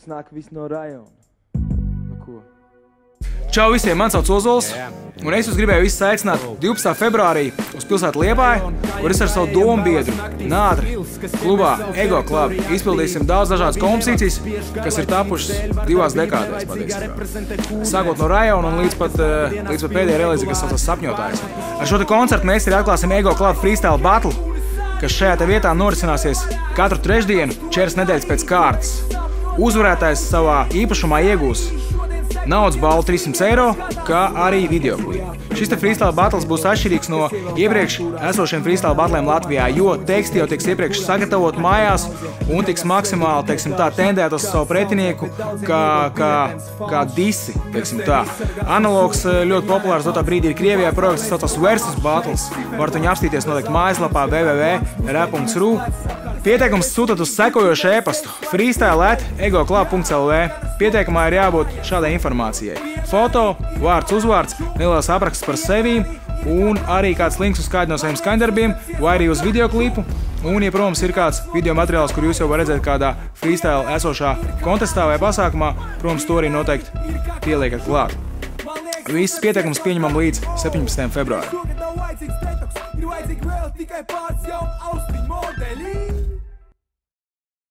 Snāk viss no rajona. Nu ko? Čau visiem, man sauc Ozols, un es jūs gribēju visus aicināt 12. februārī uz pilsētu Liepāju, kur es ar savu domu biedru Nādri klubā Ego Club izpildīsim daudz dažādas kompozīcijas, kas ir tapušas 2 dekādēs patiesībā. Sākot no rajona un līdz pat pēdējai relīzei, kas saucas Sapņotājs. Ar šo te koncertu mēs arī atklāsim Ego Club Freestyle Battle, kas šajā te vietā norisināsies katru trešdienu 4 nedēļas pēc kārtas. Uzvarētājs savā īpašumā iegūs naudas balvu 300 eiro, kā arī videoklipu. Šis te freestyle battles būs atšķirīgs no iepriekš esošiem freestyle battlēm Latvijā, jo teksti jau tiks iepriekš sagatavot mājās un tiks maksimāli, teiksim tā, tendēt uz savu pretinieku kā disi, teiksim tā. Analogs ļoti populārs dotā brīdī ir Krievijā projekts, kas saucas Versus Battles. Varat viņu apstīties noteikti mājaslapā www.rap.ru. Pieteikums sūtat uz sekojošu e-pastu freestyle@egoclub.lv. Pieteikumā ir jābūt šādai informācijai. Foto, vārds, uzvārds, neliels apraksts par sevi un arī kāds links uz kādu no saviem skaņdarbiem vai arī uz videoklipu. Un, ja, protams, ir kāds video materiāls, kur jūs jau varat redzēt kādā freestyle esošā kontestā vai pasākumā, protams, to arī noteikti pieliekat klāt. Viss pieteikums pieņemam līdz 17. februārim.